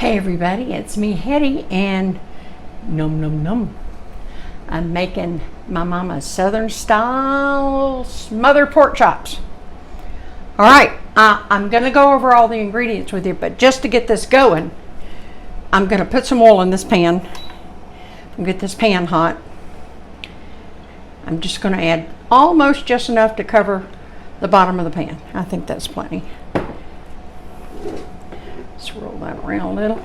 Hey everybody, it's me Hetty and num num num. I'm making my mama's southern style smothered pork chops. Alright, I'm going to go over all the ingredients with you, but just to get this going, I'm going to put some oil in this pan. Get this pan hot. I'm just going to add almost just enough to cover the bottom of the pan. I think that's plenty. Let's roll that around a little.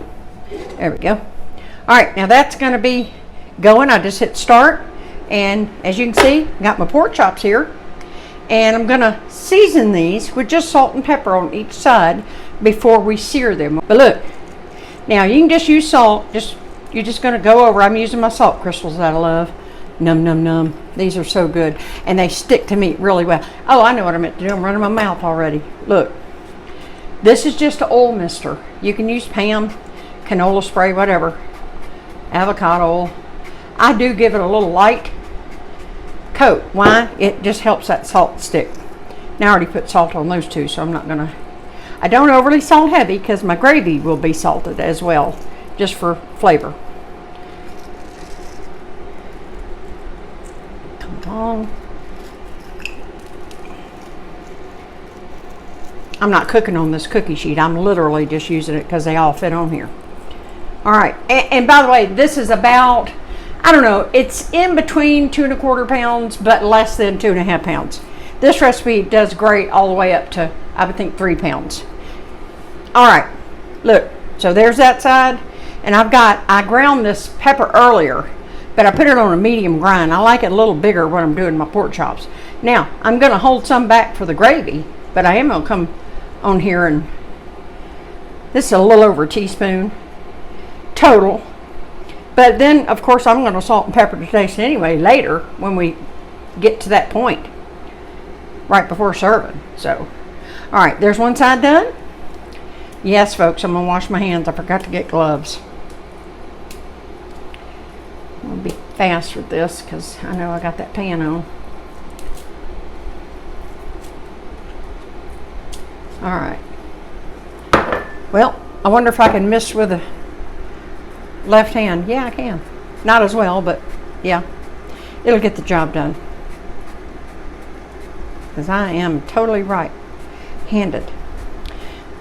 There we go. All right, now that's going to be going. I just hit start, and as you can see, I got my pork chops here, and I'm going to season these with just salt and pepper on each side before we sear them. But look, now you can just use salt. You're just going to go over. I'm using my salt crystals that I love. Num num num. These are so good, and they stick to meat really well. Oh, I know what I meant to do. I'm running my mouth already. Look. This is just an oil mister. You can use Pam, canola spray, whatever. Avocado oil. I do give it a little light coat. Why? It just helps that salt stick. Now I already put salt on those two, so I'm not gonna. I don't overly salt heavy because my gravy will be salted as well, just for flavor. Come on. I'm not cooking on this cookie sheet. I'm literally just using it because they all fit on here. All right, and by the way, this is about, I don't know, it's in between 2 1/4 pounds, but less than 2 1/2 pounds. This recipe does great all the way up to, I would think, 3 pounds. All right, look, so there's that side, and I ground this pepper earlier, but I put it on a medium grind. I like it a little bigger when I'm doing my pork chops. Now, I'm gonna hold some back for the gravy, but I am gonna come on here, and this is a little over a teaspoon total, but then of course I'm going to salt and pepper to taste anyway later when we get to that point right before serving. So all right, there's one side done. Yes folks, I'm gonna wash my hands. I forgot to get gloves. I'm gonna be fast with this because I know I got that pan on. All right. Well, I wonder if I can miss with the left hand. Yeah, I can. Not as well, but yeah, it'll get the job done. Because I am totally right-handed.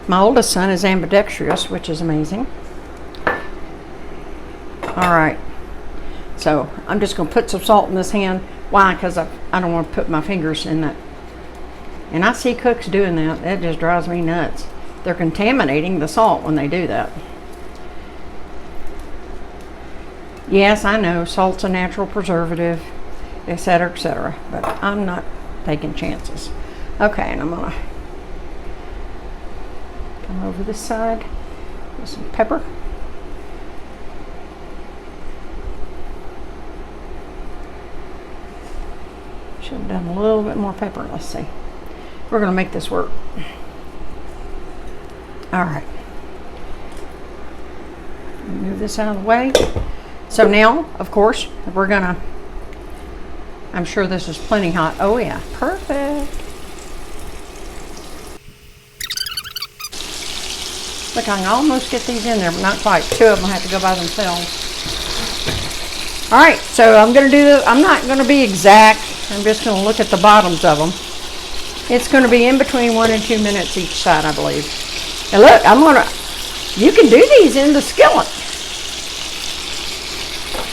My oldest son is ambidextrous, which is amazing. All right. So I'm just going to put some salt in this hand. Why? Because I don't want to put my fingers in that. And I see cooks doing that. That just drives me nuts. They're contaminating the salt when they do that. Yes, I know salt's a natural preservative, etc., but I'm not taking chances. Okay, and I'm gonna come over this side with some pepper. Should have done a little bit more pepper. Let's see. We're going to make this work. All right. Move this out of the way. So now, of course, we're going to, I'm sure this is plenty hot. Oh yeah, perfect. Look, I can almost get these in there, but not quite. 2 of them have to go by themselves. All right, so I'm going to do this. I'm not going to be exact. I'm just going to look at the bottoms of them. It's going to be in between 1 and 2 minutes each side, I believe. Now look, you can do these in the skillet.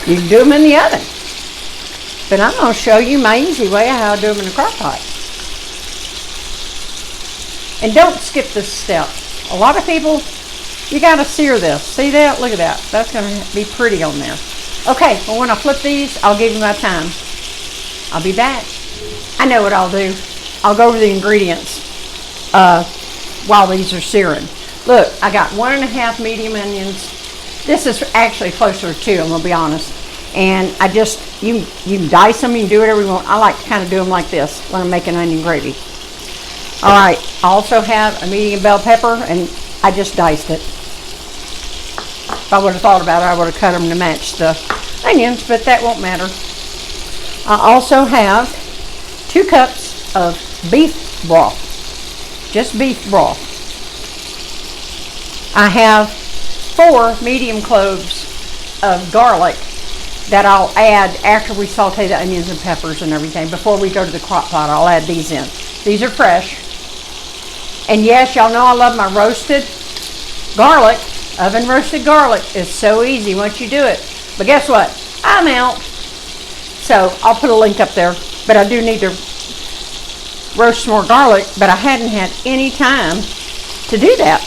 You can do them in the oven. But I'm going to show you my easy way of how I do them in the crock pot. And don't skip this step. A lot of people, you got to sear this. See that? Look at that. That's going to be pretty on there. Okay, well when I flip these, I'll give you my time. I'll be back. I know what I'll do. I'll go over the ingredients while these are searing. Look, I got 1 1/2 medium onions. This is actually closer to 2, I'm gonna be honest. And I just, you can dice them, you can do whatever you want. I like to kind of do them like this when I'm making onion gravy. All right, I also have a medium bell pepper, and I just diced it. If I would have thought about it, I would have cut them to match the onions, but that won't matter. I also have 2 cups of beef broth, just beef broth. I have 4 medium cloves of garlic that I'll add after we saute the onions and peppers and everything. Before we go to the crock pot, I'll add these in. These are fresh. And yes, y'all know I love my roasted garlic. Oven roasted garlic is so easy once you do it. But guess what? I'm out. So I'll put a link up there. But I do need to roast some more garlic, but I hadn't had any time to do that.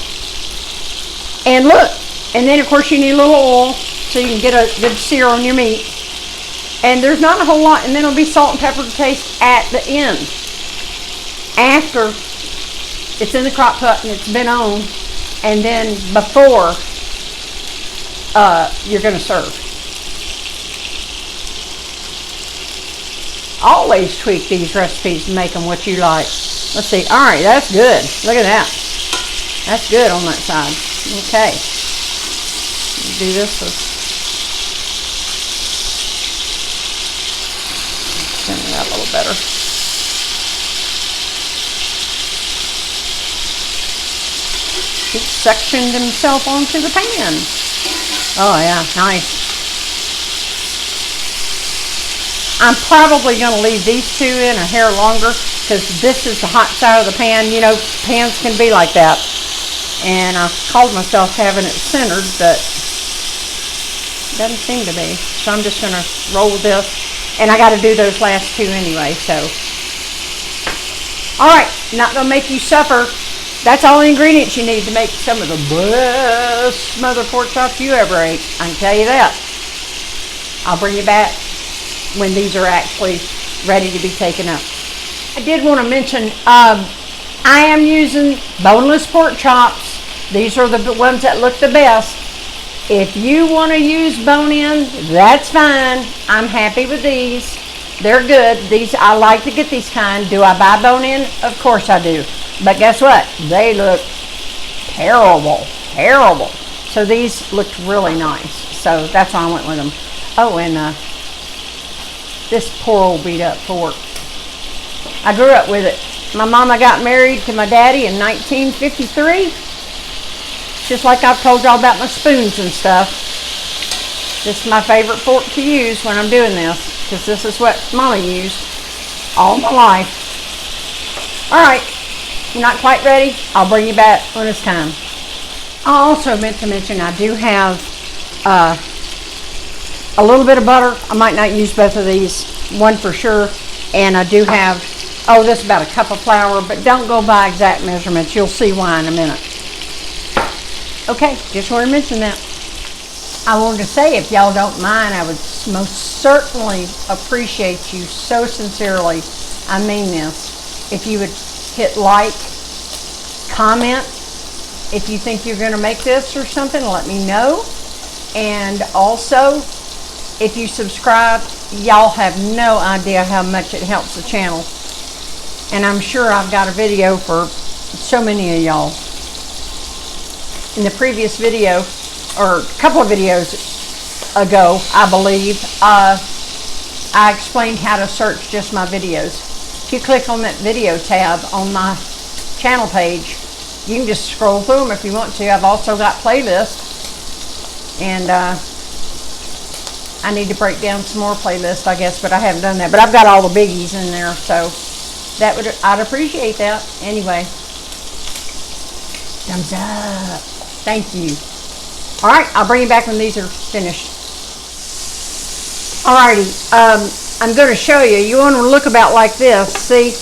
And look, and then of course you need a little oil so you can get a good sear on your meat. And there's not a whole lot, and then it'll be salt and pepper to taste at the end. After it's in the crock pot and it's been on, and then before you're gonna serve. Always tweak these recipes and make them what you like. Let's see. All right, that's good. Look at that. That's good on that side. Okay. Do this with, send it out a little better. He sectioned himself onto the pan. Oh yeah, nice. I'm probably going to leave these two in a hair longer because this is the hot side of the pan. You know, pans can be like that. And I called myself having it centered, but it doesn't seem to be. So I'm just going to roll this. And I got to do those last two anyway, so. All right, not going to make you suffer. That's all the ingredients you need to make some of the best smothered pork chops you ever ate. I can tell you that. I'll bring you back when these are actually ready to be taken up. I did want to mention, I am using boneless pork chops. These are the ones that look the best. If you want to use bone-in, that's fine. I'm happy with these. They're good. These, I like to get these kind. Do I buy bone-in? Of course I do. But guess what? They look terrible, terrible. So these looked really nice. So that's why I went with them. Oh, and this poor old beat up pork. I grew up with it. My mama got married to my daddy in 1953. Just like I've told y'all about my spoons and stuff. This is my favorite fork to use when I'm doing this, because this is what mama used all my life. All right, you're not quite ready. I'll bring you back when it's time. I also meant to mention I do have a little bit of butter. I might not use both of these, one for sure. And I do have, oh, this is about a cup of flour, but don't go by exact measurements. You'll see why in a minute. Okay, just wanted to mention that. I wanted to say, if y'all don't mind, I would most certainly appreciate you so sincerely. I mean this. If you would hit like, comment. If you think you're going to make this or something, let me know. And also, if you subscribe, y'all have no idea how much it helps the channel. And I'm sure I've got a video for so many of y'all. In the previous video, or a couple of videos ago, I believe, I explained how to search just my videos. If you click on that video tab on my channel page, you can just scroll through them if you want to. I've also got playlists. And I need to break down some more playlists, I guess, but I haven't done that. But I've got all the biggies in there, so I'd appreciate that. Anyway, thumbs up. Thank you. All right, I'll bring you back when these are finished. Alrighty, I'm going to show you. You want to look about like this, see?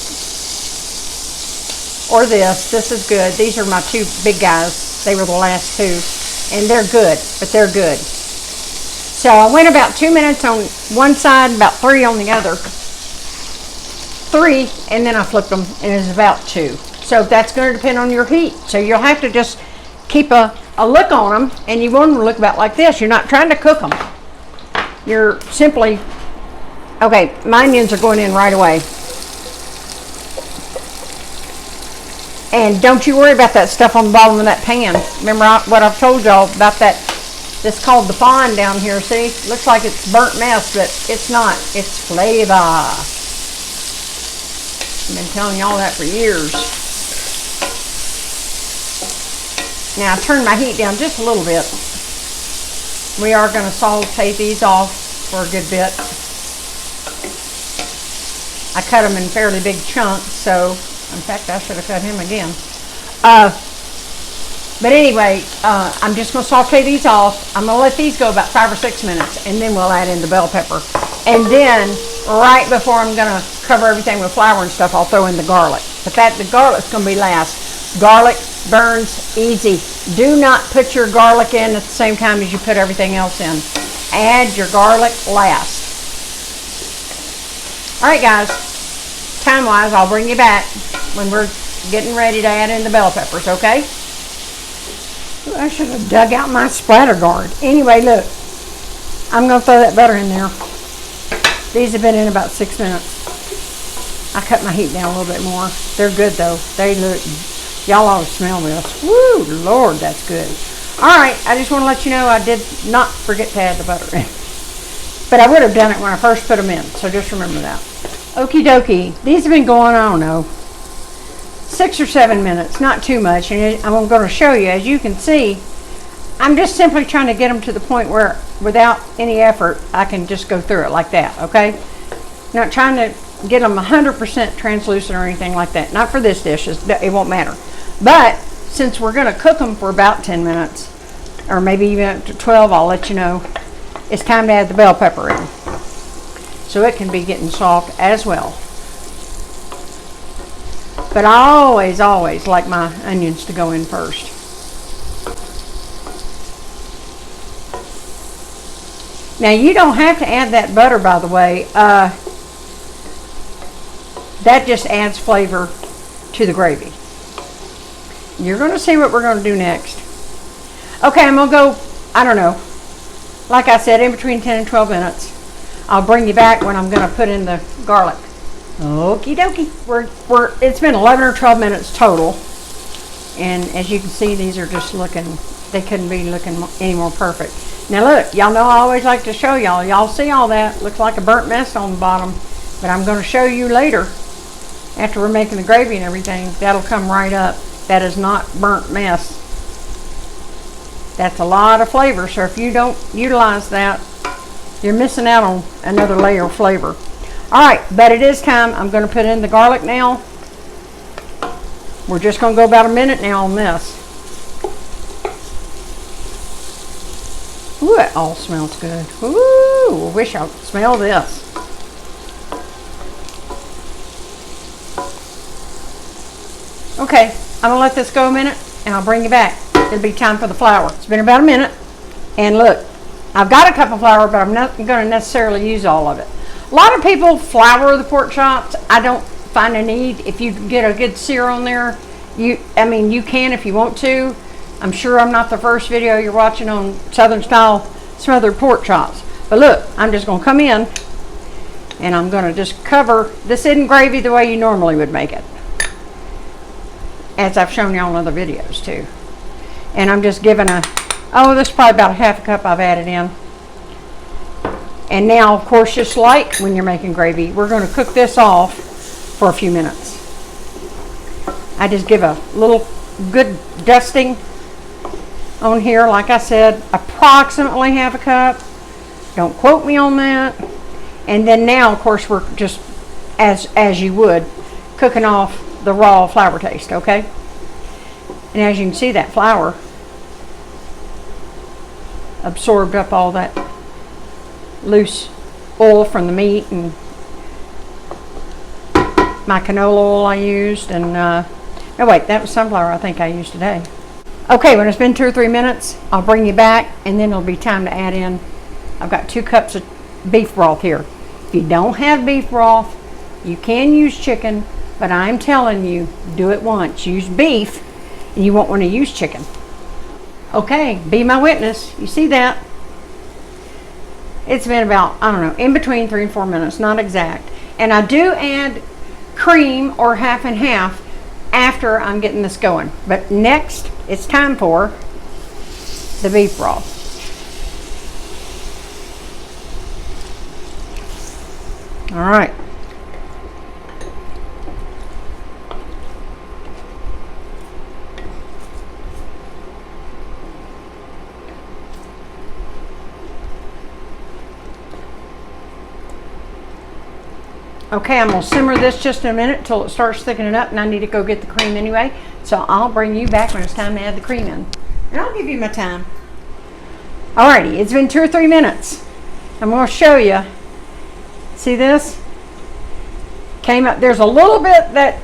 Or this. This is good. These are my two big guys. They were the last two. And they're good, but they're good. So I went about 2 minutes on one side, about 3 on the other. 3, and then I flipped them, and it's about 2. So that's going to depend on your heat. So you'll have to just keep a look on them, and you want them to look about like this. You're not trying to cook them. You're simply, okay, my onions are going in right away. And don't you worry about that stuff on the bottom of that pan. Remember what I've told y'all about that? This called the fawn down here, see? Looks like it's burnt mess, but it's not. It's flavor. I've been telling y'all that for years. Now I turned my heat down just a little bit. We are going to saute these off for a good bit. I cut them in fairly big chunks, so in fact I should have cut him again. But anyway, I'm just going to saute these off. I'm going to let these go about 5 or 6 minutes, and then we'll add in the bell pepper. And then right before I'm going to cover everything with flour and stuff, I'll throw in the garlic. But the garlic's going to be last. Garlic burns easy. Do not put your garlic in at the same time as you put everything else in. Add your garlic last. All right, guys. Time-wise, I'll bring you back when we're getting ready to add in the bell peppers, okay? Ooh, I should have dug out my splatter guard. Anyway, look. I'm going to throw that butter in there. These have been in about 6 minutes. I cut my heat down a little bit more. They're good, though. They look... Y'all ought to smell this. Woo, Lord, that's good. All right, I just want to let you know I did not forget to add the butter in. But I would have done it when I first put them in, so just remember that. Okie dokie. These have been going, I don't know, 6 or 7 minutes, not too much. And I'm going to show you, as you can see, I'm just simply trying to get them to the point where, without any effort, I can just go through it like that, okay? Not trying to get them 100% translucent or anything like that. Not for this dish, it won't matter. But since we're going to cook them for about 10 minutes, or maybe even up to 12, I'll let you know, it's time to add the bell pepper in. So it can be getting soft as well. But I always like my onions to go in first. Now you don't have to add that butter, by the way. That just adds flavor to the gravy. You're going to see what we're going to do next. Okay, I'm going to go, I don't know, like I said, in between 10 and 12 minutes. I'll bring you back when I'm going to put in the garlic. Okie dokie. It's been 11 or 12 minutes total. And as you can see, these are just looking, they couldn't be looking any more perfect. Now look, y'all know I always like to show y'all. Y'all see all that. Looks like a burnt mess on the bottom. But I'm going to show you later, after we're making the gravy and everything, that'll come right up. That is not burnt mess. That's a lot of flavor. So if you don't utilize that, you're missing out on another layer of flavor. All right, but it is time. I'm going to put in the garlic now. We're just going to go about a minute now on this. Ooh, it all smells good. Ooh, I wish I could smell this. Okay, I'm gonna let this go a minute and I'll bring you back. It'll be time for the flour. It's been about a minute, and look, I've got a cup of flour, but I'm not gonna necessarily use all of it. A lot of people flour the pork chops. I don't find a need. If you get a good sear on there, you can if you want to. I'm sure I'm not the first video you're watching on Southern style smothered pork chops. But look, I'm just gonna come in and I'm gonna just cover. This isn't gravy the way you normally would make it, as I've shown you on other videos too. And I'm just giving this is probably about a half a cup I've added in. And now, of course, just like when you're making gravy, we're going to cook this off for a few minutes. I just give a little good dusting on here. Like I said, approximately half a cup. Don't quote me on that. And then now, of course, we're just, as you would, cooking off the raw flour taste, okay? And as you can see, that flour absorbed up all that loose oil from the meat and my canola oil I used. And no, wait, that was sunflower I think I used today. Okay, when it's been 2 or 3 minutes, I'll bring you back, and then it'll be time to add in. I've got 2 cups of beef broth here. If you don't have beef broth, you can use chicken. But I'm telling you, do it once. Use beef, and you won't want to use chicken. Okay, be my witness. You see that? It's been about, I don't know, in between 3 and 4 minutes, not exact. And I do add cream or half and half after I'm getting this going. But next, it's time for the beef broth. All right. Okay, I'm gonna simmer this just a minute till it starts thickening up, and I need to go get the cream anyway. So I'll bring you back when it's time to add the cream in. And I'll give you my time. Alrighty, it's been 2 or 3 minutes. I'm gonna show you. See this? Came up, there's a little bit that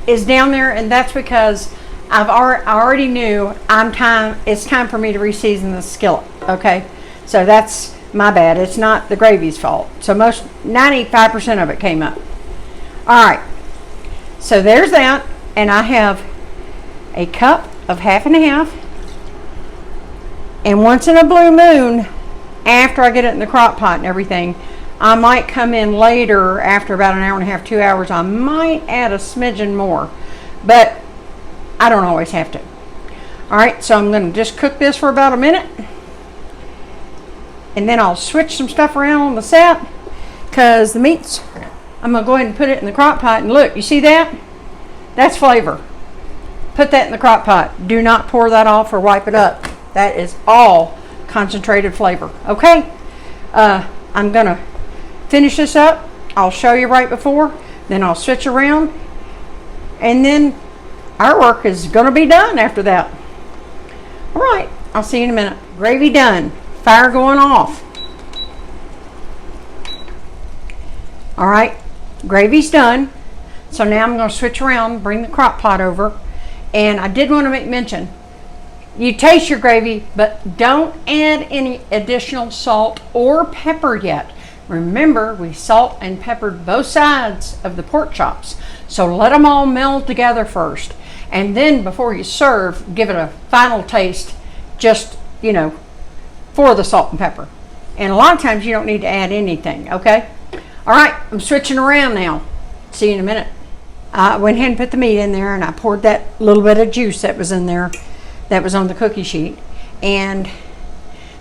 is down there, and that's because I already knew it's time for me to reseason the skillet, okay? So that's my bad. It's not the gravy's fault. So 95% of it came up. All right. So there's that, and I have a cup of 1/2 And once in a blue moon, after I get it in the crock pot and everything, I might come in later after about 1.5 hours, 2 hours. I might add a smidgen more, but I don't always have to. All right, so I'm going to just cook this for about a minute, and then I'll switch some stuff around on the set because the meats, I'm going to go ahead and put it in the crock pot. And look, you see that? That's flavor. Put that in the crock pot. Do not pour that off or wipe it up. That is all concentrated flavor. Okay, I'm going to finish this up. I'll show you right before, then I'll switch around, and then our work is going to be done after that. All right, I'll see you in a minute. Gravy done. Fire going off. All right, gravy's done. So now I'm going to switch around, bring the crock pot over. And I did want to make mention, you taste your gravy, but don't add any additional salt or pepper yet. Remember, we salt and peppered both sides of the pork chops. So let them all meld together first. And then before you serve, give it a final taste, just, for the salt and pepper. And a lot of times you don't need to add anything, okay? All right, I'm switching around now. See you in a minute. I went ahead and put the meat in there, and I poured that little bit of juice that was in there that was on the cookie sheet. And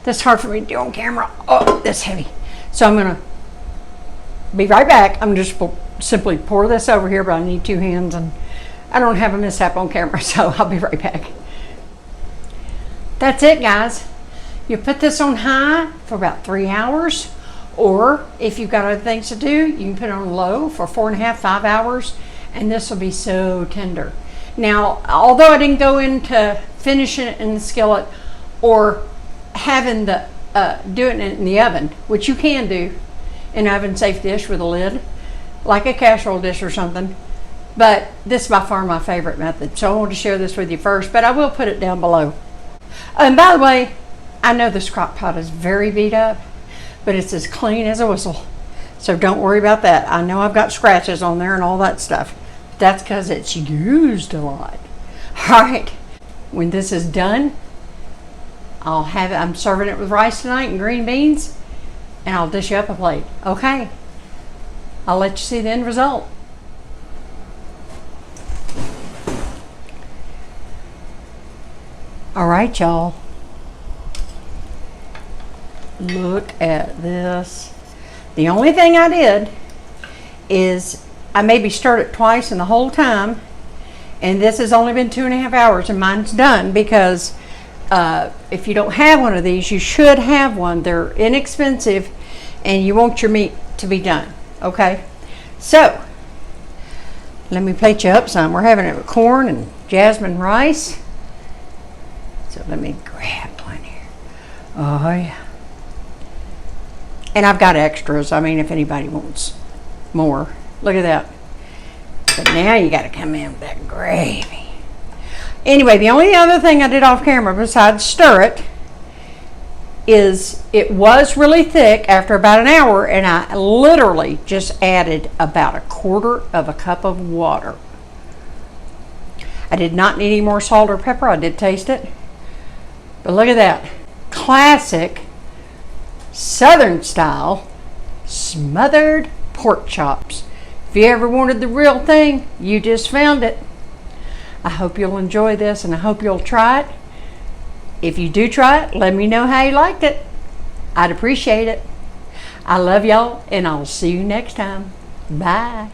that's hard for me to do on camera. Oh, that's heavy. So I'm gonna be right back. I'm just simply pour this over here, but I need 2 hands, and I don't have a mishap on camera, so I'll be right back. That's it, guys. You put this on high for about 3 hours, or if you've got other things to do, you can put it on low for 4.5, 5 hours, and this will be so tender. Now, although I didn't go into finishing it in the skillet or having the doing it in the oven, which you can do in an oven safe dish with a lid, like a casserole dish or something, but this is by far my favorite method. So I wanted to share this with you first, but I will put it down below. And by the way, I know this crock pot is very beat up, but it's as clean as a whistle. So don't worry about that. I know I've got scratches on there and all that stuff. That's because it's used a lot. All right, when this is done, I'm serving it with rice tonight and green beans, and I'll dish you up a plate. Okay, I'll let you see the end result. All right, y'all. Look at this. The only thing I did is I maybe stirred it twice in the whole time, and this has only been 2.5 hours, and mine's done because if you don't have one of these, you should have one. They're inexpensive, and you want your meat to be done. Okay, so let me plate you up some. We're having it with corn and jasmine rice. So let me grab one here. Oh yeah. And I've got extras. I mean, if anybody wants more. Look at that. But now you got to come in with that gravy. Anyway, the only other thing I did off camera besides stir it is it was really thick after about an hour, and I literally just added about 1/4 cup of water. I did not need any more salt or pepper. I did taste it. But look at that. Classic Southern style smothered pork chops. If you ever wanted the real thing, you just found it. I hope you'll enjoy this, and I hope you'll try it. If you do try it, let me know how you liked it. I'd appreciate it. I love y'all, and I'll see you next time. Bye.